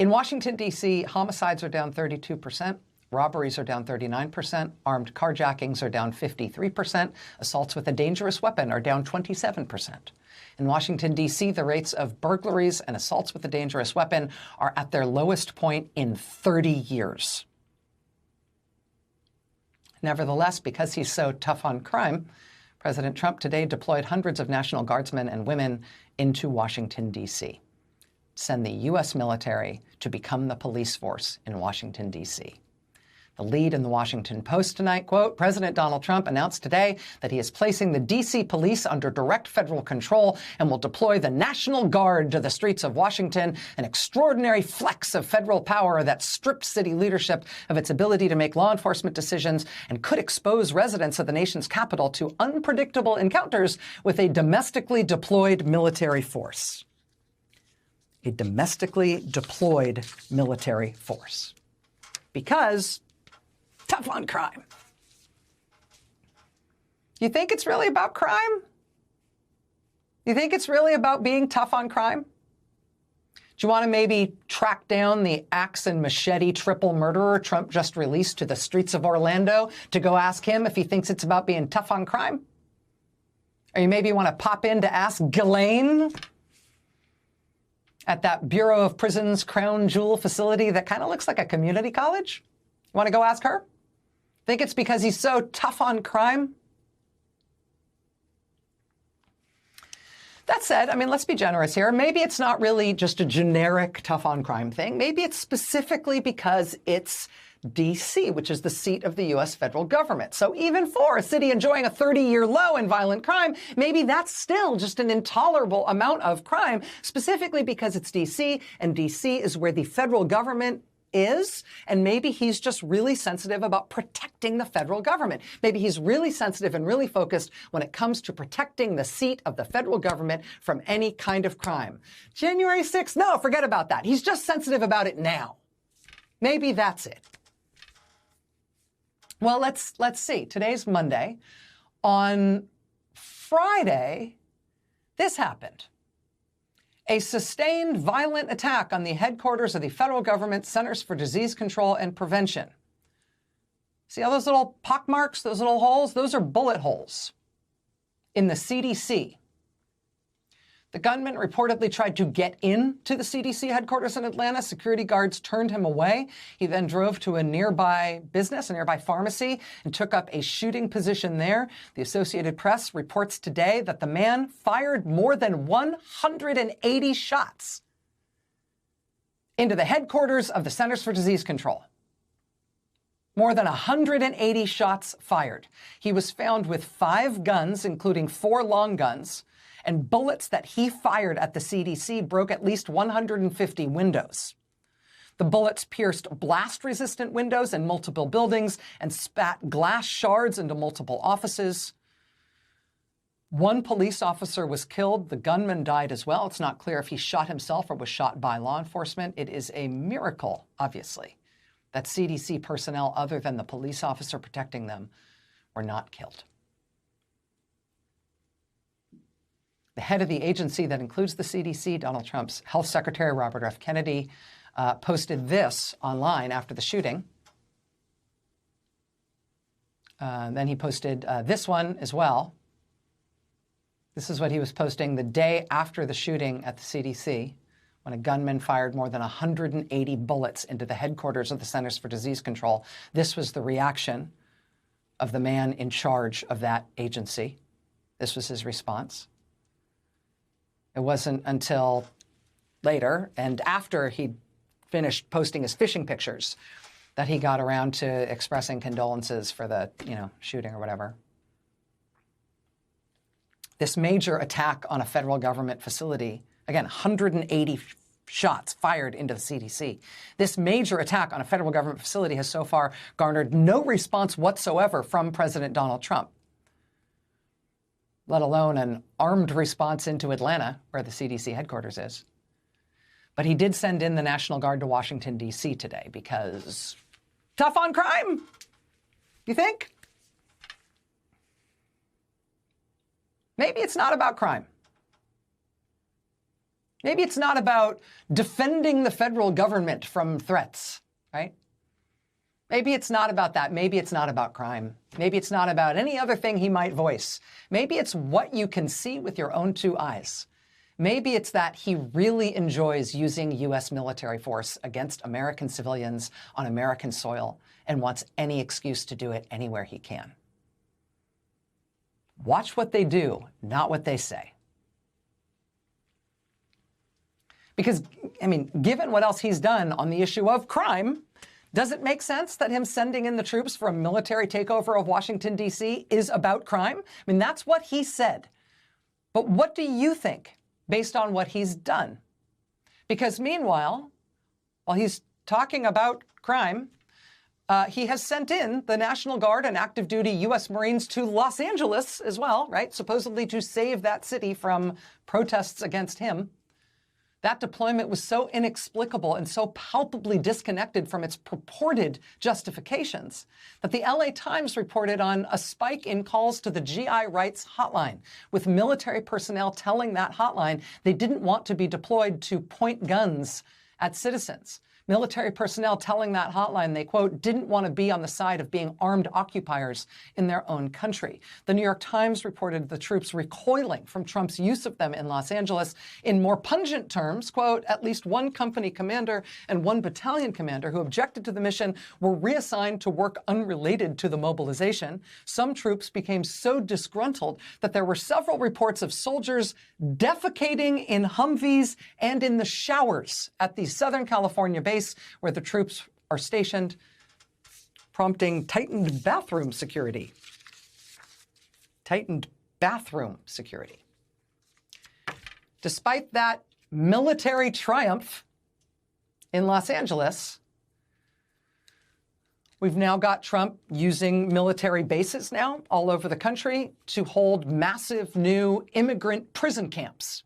In Washington, D.C., homicides are down 32%. Robberies are down 39%. Armed carjackings are down 53%. Assaults with a dangerous weapon are down 27%. In Washington, D.C., the rates of burglaries and assaults with a dangerous weapon are at their lowest point in 30 years. Nevertheless, because he's so tough on crime, President Trump today deployed hundreds of National Guardsmen and women into Washington, D.C. Send the U.S. military to become the police force in Washington, D.C. The lead in the Washington Post tonight, quote, President Donald Trump announced today that he is placing the D.C. police under direct federal control and will deploy the National Guard to the streets of Washington, an extraordinary flex of federal power that strips city leadership of its ability to make law enforcement decisions and could expose residents of the nation's capital to unpredictable encounters with a domestically deployed military force. A domestically deployed military force. Because tough on crime. You think it's really about crime? You think it's really about being tough on crime? Do you want to maybe track down the axe and machete triple murderer Trump just released to the streets of Orlando to go ask him if he thinks it's about being tough on crime? Or you maybe want to pop in to ask Ghislaine at that Bureau of Prisons crown jewel facility that kind of looks like a community college? You want to go ask her? Think it's because he's so tough on crime? That said, I mean, let's be generous here. Maybe it's not really just a generic tough on crime thing. Maybe it's specifically because it's D.C., which is the seat of the U.S. federal government. So even for a city enjoying a 30-year low in violent crime, maybe that's still just an intolerable amount of crime, specifically because it's D.C., and D.C. is where the federal government is, and maybe he's just really sensitive about protecting the federal government. Maybe he's really sensitive and really focused when it comes to protecting the seat of the federal government from any kind of crime. January 6th, no, forget about that. He's just sensitive about it now. Maybe that's it. Well, let's see. Today's Monday. On Friday, this happened. A sustained violent attack on the headquarters of the federal government Centers for Disease Control and Prevention. See all those little pockmarks, those little holes? Those are bullet holes in the CDC. The gunman reportedly tried to get into the CDC headquarters in Atlanta. Security guards turned him away. He then drove to a nearby business, a nearby pharmacy, and took up a shooting position there. The Associated Press reports today that the man fired more than 180 shots into the headquarters of the Centers for Disease Control. More than 180 shots fired. He was found with 5 guns, including 4 long guns, and bullets that he fired at the CDC broke at least 150 windows. The bullets pierced blast-resistant windows in multiple buildings and spat glass shards into multiple offices. 1 police officer was killed. The gunman died as well. It's not clear if he shot himself or was shot by law enforcement. It is a miracle, obviously, that CDC personnel other than the police officer protecting them were not killed. The head of the agency that includes the CDC, Donald Trump's health secretary, Robert F. Kennedy, posted this online after the shooting. Then he posted this one as well. This is what he was posting the day after the shooting at the CDC, when a gunman fired more than 180 bullets into the headquarters of the Centers for Disease Control. This was the reaction of the man in charge of that agency. This was his response. It wasn't until later and after he finished posting his fishing pictures that he got around to expressing condolences for the, shooting or whatever. This major attack on a federal government facility, again, 180 shots fired into the CDC. This major attack on a federal government facility has so far garnered no response whatsoever from President Donald Trump, let alone an armed response into Atlanta, where the CDC headquarters is. But he did send in the National Guard to Washington, D.C. today because tough on crime, you think? Maybe it's not about crime. Maybe it's not about defending the federal government from threats, right? Maybe it's not about that. Maybe it's not about crime. Maybe it's not about any other thing he might voice. Maybe it's what you can see with your own two eyes. Maybe it's that he really enjoys using U.S. military force against American civilians on American soil and wants any excuse to do it anywhere he can. Watch what they do, not what they say. Because, I mean, given what else he's done on the issue of crime, does it make sense that him sending in the troops for a military takeover of Washington, D.C. is about crime? I mean, that's what he said. But what do you think based on what he's done? Because meanwhile, while he's talking about crime, he has sent in the National Guard and active duty U.S. Marines to Los Angeles as well, right? Supposedly to save that city from protests against him. That deployment was so inexplicable and so palpably disconnected from its purported justifications that the LA Times reported on a spike in calls to the GI rights hotline, with military personnel telling that hotline they didn't want to be deployed to point guns at citizens. Military personnel telling that hotline they, quote, didn't want to be on the side of being armed occupiers in their own country. The New York Times reported the troops recoiling from Trump's use of them in Los Angeles. In more pungent terms, quote, at least one company commander and one battalion commander who objected to the mission were reassigned to work unrelated to the mobilization. Some troops became so disgruntled that there were several reports of soldiers defecating in Humvees and in the showers at the Southern California base where the troops are stationed, prompting tightened bathroom security. Tightened bathroom security. Despite that military triumph in Los Angeles, we've now got Trump using military bases now all over the country to hold massive new immigrant prison camps,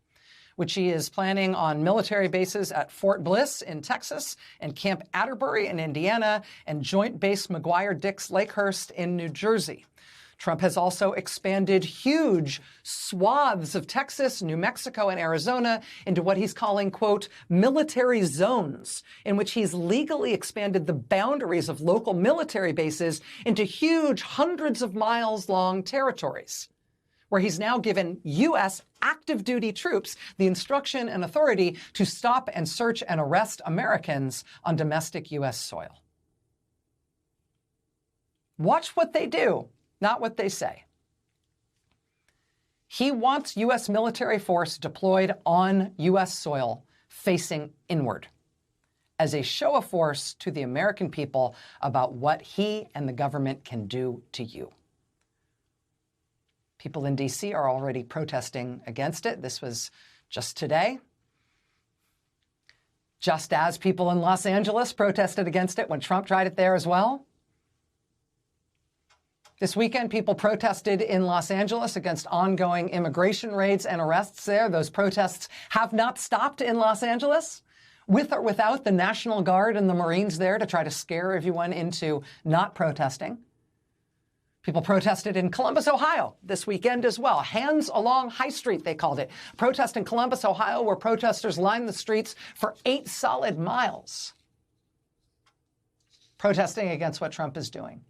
which he is planning on military bases at Fort Bliss in Texas and Camp Atterbury in Indiana and Joint Base McGuire-Dix Lakehurst in New Jersey. Trump has also expanded huge swaths of Texas, New Mexico, and Arizona into what he's calling, quote, military zones, in which he's legally expanded the boundaries of local military bases into huge hundreds of miles long territories, where he's now given U.S. active duty troops the instruction and authority to stop and search and arrest Americans on domestic U.S. soil. Watch what they do, not what they say. He wants U.S. military force deployed on U.S. soil facing inward as a show of force to the American people about what he and the government can do to you. People in D.C. are already protesting against it. This was just today. Just as people in Los Angeles protested against it when Trump tried it there as well. This weekend, people protested in Los Angeles against ongoing immigration raids and arrests there. Those protests have not stopped in Los Angeles, with or without the National Guard and the Marines there to try to scare everyone into not protesting. People protested in Columbus, Ohio this weekend as well. Hands along High Street, they called it. Protest in Columbus, Ohio, where protesters lined the streets for 8 solid miles, protesting against what Trump is doing.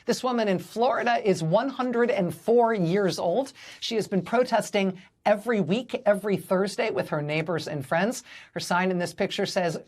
This woman in Florida is 104 years old. She has been protesting every week, every Thursday with her neighbors and friends. Her sign in this picture says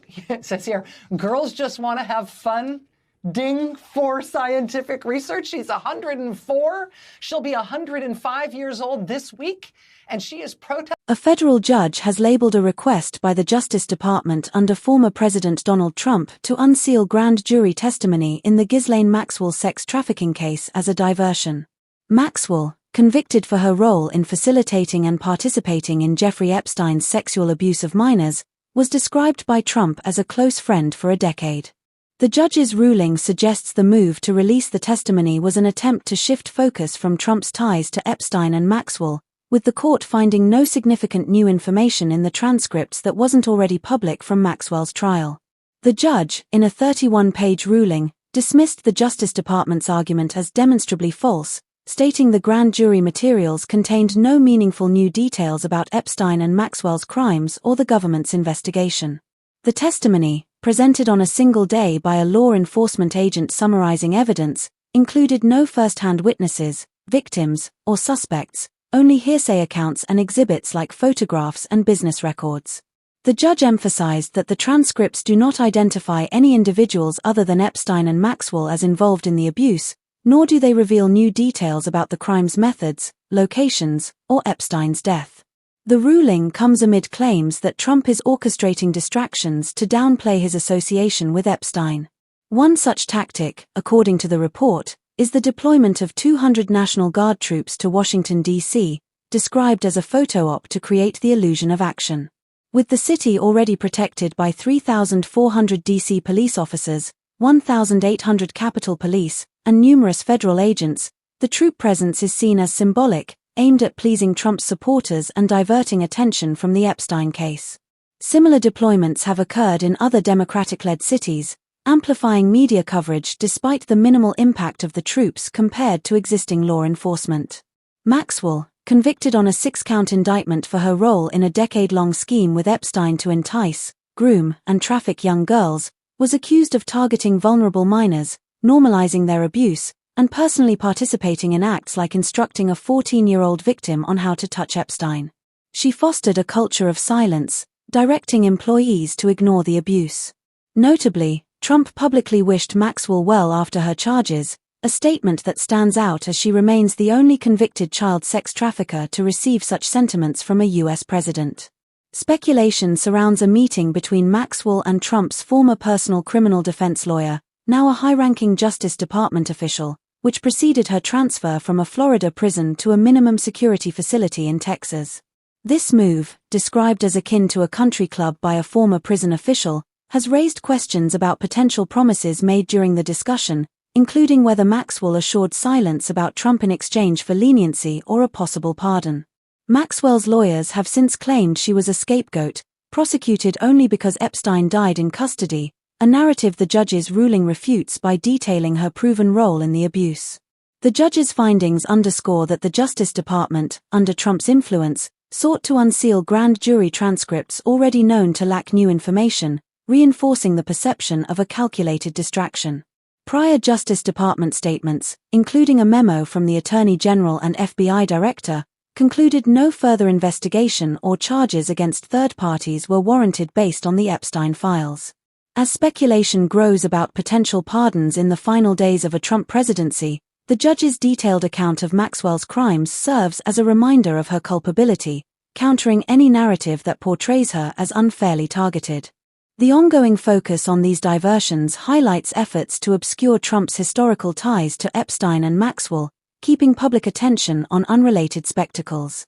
here, girls just want to have fun. Ding for scientific research. She's 104. She'll be 105 years old this week, and she is protesting. A federal judge has labeled a request by the Justice Department under former President Donald Trump to unseal grand jury testimony in the Ghislaine Maxwell sex trafficking case as a diversion. Maxwell, convicted for her role in facilitating and participating in Jeffrey Epstein's sexual abuse of minors, was described by Trump as a close friend for a decade. The judge's ruling suggests the move to release the testimony was an attempt to shift focus from Trump's ties to Epstein and Maxwell, with the court finding no significant new information in the transcripts that wasn't already public from Maxwell's trial. The judge, in a 31-page ruling, dismissed the Justice Department's argument as demonstrably false, stating the grand jury materials contained no meaningful new details about Epstein and Maxwell's crimes or the government's investigation. The testimony, presented on a single day by a law enforcement agent summarizing evidence, included no first-hand witnesses, victims, or suspects, only hearsay accounts and exhibits like photographs and business records. The judge emphasized that the transcripts do not identify any individuals other than Epstein and Maxwell as involved in the abuse, nor do they reveal new details about the crime's methods, locations, or Epstein's death. The ruling comes amid claims that Trump is orchestrating distractions to downplay his association with Epstein. One such tactic, according to the report, is the deployment of 200 National Guard troops to Washington, D.C., described as a photo op to create the illusion of action. With the city already protected by 3,400 D.C. police officers, 1,800 Capitol Police, and numerous federal agents, the troop presence is seen as symbolic, aimed at pleasing Trump's supporters and diverting attention from the Epstein case. Similar deployments have occurred in other Democratic-led cities, amplifying media coverage despite the minimal impact of the troops compared to existing law enforcement. Maxwell, convicted on a 6-count indictment for her role in a decade-long scheme with Epstein to entice, groom, and traffic young girls, was accused of targeting vulnerable minors, normalizing their abuse, and personally participating in acts like instructing a 14-year-old victim on how to touch Epstein. She fostered a culture of silence, directing employees to ignore the abuse. Notably, Trump publicly wished Maxwell well after her charges, a statement that stands out as she remains the only convicted child sex trafficker to receive such sentiments from a U.S. president. Speculation surrounds a meeting between Maxwell and Trump's former personal criminal defense lawyer, now a high-ranking Justice Department official, which preceded her transfer from a Florida prison to a minimum security facility in Texas. This move, described as akin to a country club by a former prison official, has raised questions about potential promises made during the discussion, including whether Maxwell assured silence about Trump in exchange for leniency or a possible pardon. Maxwell's lawyers have since claimed she was a scapegoat, prosecuted only because Epstein died in custody, a narrative the judge's ruling refutes by detailing her proven role in the abuse. The judge's findings underscore that the Justice Department, under Trump's influence, sought to unseal grand jury transcripts already known to lack new information, reinforcing the perception of a calculated distraction. Prior Justice Department statements, including a memo from the Attorney General and FBI Director, concluded no further investigation or charges against third parties were warranted based on the Epstein files. As speculation grows about potential pardons in the final days of a Trump presidency, the judge's detailed account of Maxwell's crimes serves as a reminder of her culpability, countering any narrative that portrays her as unfairly targeted. The ongoing focus on these diversions highlights efforts to obscure Trump's historical ties to Epstein and Maxwell, keeping public attention on unrelated spectacles.